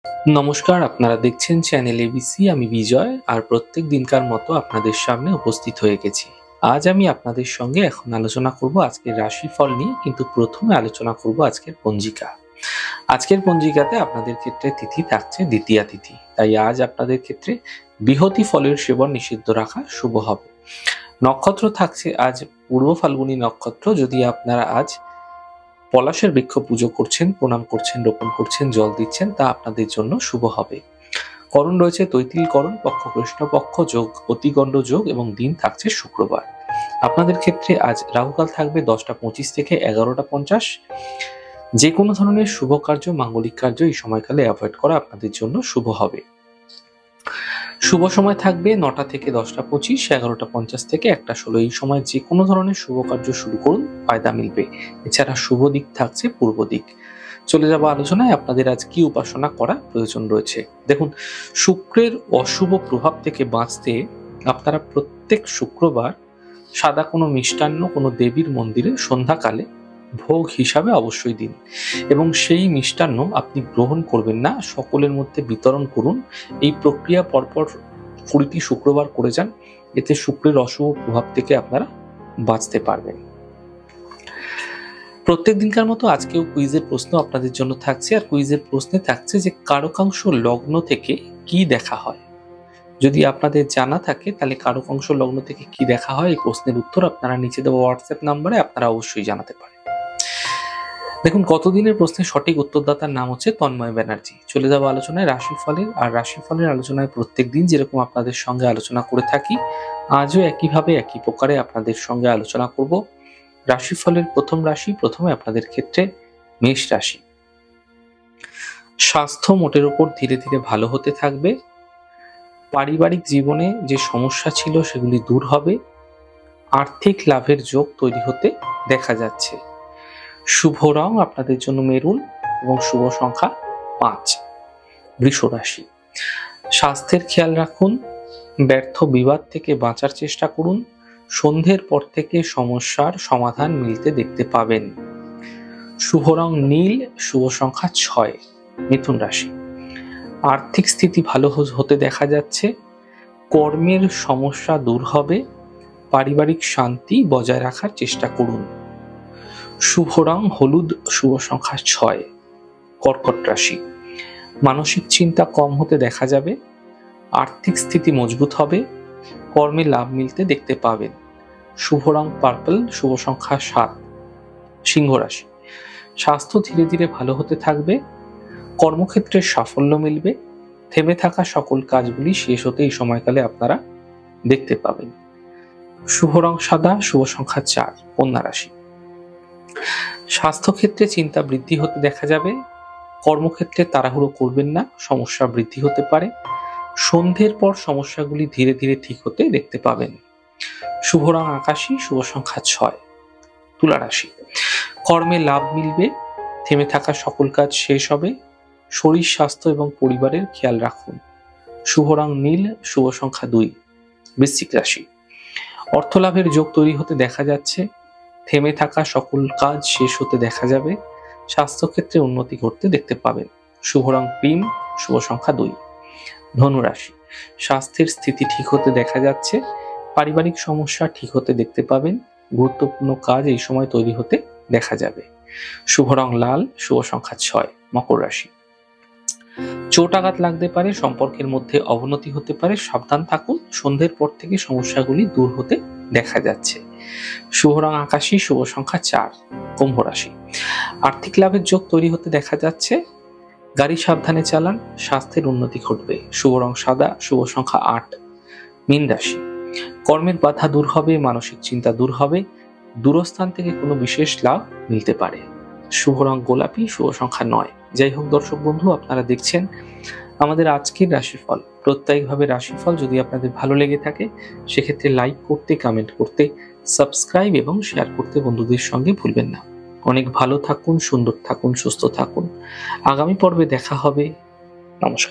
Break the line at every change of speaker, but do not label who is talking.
নমস্কার, আপনারা দেখছেন চ্যানেল এবিসি। আমি বিজয়, আর প্রত্যেক দিনকার মতো আপনাদের সামনে উপস্থিত হয়ে গেছি। আজ আমি আপনাদের সঙ্গে এখন আলোচনা করব আজকের রাশিফল নিয়ে, কিন্তু প্রথমে আলোচনা করব আজকের পঞ্জিকা। আজকের পঞ্জিকাতে আপনাদের ক্ষেত্রে তিথি থাকছে দ্বিতীয়া তিথি, তাই আজ আপনাদের ক্ষেত্রে বৃহতি ফলের সেবন নিষিদ্ধ রাখা শুভ হবে। নক্ষত্র থাকছে আজ পূর্ব ফাল্গুনী নক্ষত্র। যদি আপনারা আজ পলাশের বৃক্ষ পুজো করছেন, প্রণাম করছেন, রোপণ করছেন, জল দিচ্ছেন, তা আপনাদের জন্য শুভ হবে। করণ রয়েছে তৈতিল করণ, পক্ষ কৃষ্ণপক্ষ, যোগ অতিগণ্ড যোগ এবং দিন থাকছে শুক্রবার। আপনাদের ক্ষেত্রে আজ রাহুকাল থাকবে 10টা 25 থেকে 11টা 50। যে কোনো ধরনের শুভ কার্য, মাঙ্গলিক কার্য এই সময়কালে অ্যাভয়েড করা আপনাদের জন্য শুভ হবে। শুভ সময় থাকবে 9টা থেকে 10টা 25, 11টা 50 থেকে 1টা 16। এই সময় যে কোনো ধরনের শুভ কার্য শুরু করুন, ফায়দা মিলবে। এছাড়া শুভ দিক থাকছে পূর্ব দিক। চলে যাব আলোচনায়, আপনাদের আজ কি উপাসনা করা প্রয়োজন রয়েছে। দেখুন, শুক্রের অশুভ প্রভাব থেকে বাঁচতে আপনারা প্রত্যেক শুক্রবার সাদা কোনো মিষ্টান্ন কোনো দেবীর মন্দিরে সন্ধ্যাকালে ভোগ হিসাবে অবশ্যই দিন, এবং সেই মিষ্টান্ন আপনি গ্রহণ করবেন না, সকলের মধ্যে বিতরণ করুন। এই প্রক্রিয়া পরপর 20টি শুক্রবার করে যান, এতে শুক্রের অশুভ প্রভাব থেকে আপনারা বাঁচতে পারবেন। প্রত্যেক দিনকার মতো আজকেও কুইজের প্রশ্ন আপনাদের জন্য থাকছে, আর কুইজের প্রশ্নে থাকছে যে কারকাংশ লগ্ন থেকে কি দেখা হয়। যদি আপনাদের জানা থাকে তাহলে কারকাংশ লগ্ন থেকে কি দেখা হয়, এই প্রশ্নের উত্তর আপনারা নিচে দেওয়া হোয়াটসঅ্যাপ নাম্বারে আপনারা অবশ্যই জানাতে পারেন। দেখুন, কতদিনের প্রশ্নের সঠিক উত্তরদাতার নাম হচ্ছে তন্ময় ব্যানার্জি। চলে যাবো আলোচনায় রাশিফলের। আর রাশিফলের আলোচনায় প্রত্যেক দিন যেরকম আপনাদের সঙ্গে আলোচনা করে থাকি, আজও একইভাবে একই প্রকারে আপনাদের সঙ্গে আলোচনা করব। রাশিফলের প্রথম রাশি, প্রথমে আপনাদের ক্ষেত্রে মেষ রাশি। স্বাস্থ্য মোটের উপর ধীরে ধীরে ভালো হতে থাকবে। পারিবারিক জীবনে যে সমস্যা ছিল সেগুলি দূর হবে। আর্থিক লাভের যোগ তৈরি হতে দেখা যাচ্ছে। শুভ রং আপনাদের জন্য মেরুন এবং শুভ সংখ্যা 5। বৃষ রাশি। স্বাস্থ্যের খেয়াল রাখুন, ব্যর্থ বিবাদ থেকে বাঁচার চেষ্টা করুন। সন্ধ্যের পর থেকে সমস্যার সমাধান মিলতে দেখতে পাবেন। শুভ রং নীল, শুভ সংখ্যা 6। মিথুন রাশি। আর্থিক স্থিতি ভালো হতে দেখা যাচ্ছে। কর্মের সমস্যা দূর হবে। পারিবারিক শান্তি বজায় রাখার চেষ্টা করুন। শুভ রং হলুদ, শুভ সংখ্যা 6। কর্কট রাশি। মানসিক চিন্তা কম হতে দেখা যাবে। আর্থিক স্থিতি মজবুত হবে। কর্মে লাভ মিলতে দেখতে পাবেন। শুভ রং পার্পল, শুভ সংখ্যা 7। সিংহ রাশি। স্বাস্থ্য ধীরে ধীরে ভালো হতে থাকবে। কর্মক্ষেত্রে সাফল্য মিলবে। থেমে থাকা সকল কাজগুলি শেষ হতে এই সময়কালে আপনারা দেখতে পাবেন। শুভ রং সাদা, শুভ সংখ্যা 4। কন্যা রাশি। স্বাস্থ্যক্ষেত্রে চিন্তা বৃদ্ধি হতে দেখা যাবে। কর্মক্ষেত্রে তাড়াহুড়ো করবেন না, সমস্যা বৃদ্ধি হতে পারে। সন্ধ্যের পর সমস্যাগুলি ধীরে ধীরে ঠিক হতে দেখতে পাবেন। শুভ রং আকাশী, শুভ সংখ্যা 6। তুলা রাশি। কর্মে লাভ মিলবে। থেমে থাকা সকল কাজ শেষ হবে। শরীর স্বাস্থ্য এবং পরিবারের খেয়াল রাখুন। শুভ রং নীল, শুভ সংখ্যা 2। বৃশ্চিক রাশি। অর্থ লাভের যোগ তৈরি হতে দেখা যাচ্ছে। থেমে থাকা সকল কাজ শেষ হতে দেখা যাবে। স্বাস্থ্যক্ষেত্রে উন্নতি ঘটতে দেখতে পাবেন। শুভ রং ক্রিম, শুভ সংখ্যা 2। ধনু রাশি। স্বাস্থ্যের স্থিতি ঠিক হতে দেখা যাচ্ছে। পারিবারিক সমস্যা ঠিক হতে দেখতে পাবেন। গুরুত্বপূর্ণ কাজ এই সময় তৈরি হতে দেখা যাবে। শুভ রং লাল, শুভ সংখ্যা 6। মকর রাশি। চোট আঘাত লাগতে পারে, সম্পর্কের মধ্যে অবনতি হতে পারে, সাবধান থাকুন। সন্ধ্যের পর থেকে সমস্যাগুলি দূর হতে দেখা যাচ্ছে। শুভ রং আকাশী, শুভ সংখ্যা 4। কুম্ভ রাশি। আর্থিক লাভের যোগ তৈরি হতে দেখা যাচ্ছে। গাড়ি সাবধানে চালান, স্বাস্থ্যের উন্নতি ঘটবে। শুভ রং সাদা, শুভ সংখ্যা 8। মীন রাশি। কর্মের বাধা দূর হবে, মানসিক চিন্তা দূর হবে। দূরস্থান থেকে কোনো বিশেষ লাভ মিলতে পারে। শুভ রং গোলাপি, শুভ সংখ্যা 9। যাই হোক দর্শক বন্ধু, আপনারা দেখছেন আমাদের আজকের রাশিফল। প্রত্যেকভাবে রাশিফল যদি আপনাদের ভালো লেগে থাকে সেক্ষেত্রে লাইক করতে, কমেন্ট করতে, সাবস্ক্রাইব এবং শেয়ার করতে বন্ধুদের সঙ্গে ভুলবেন না। অনেক ভালো থাকুন, সুন্দর থাকুন, সুস্থ থাকুন। আগামী পর্বে দেখা হবে। নমস্কার।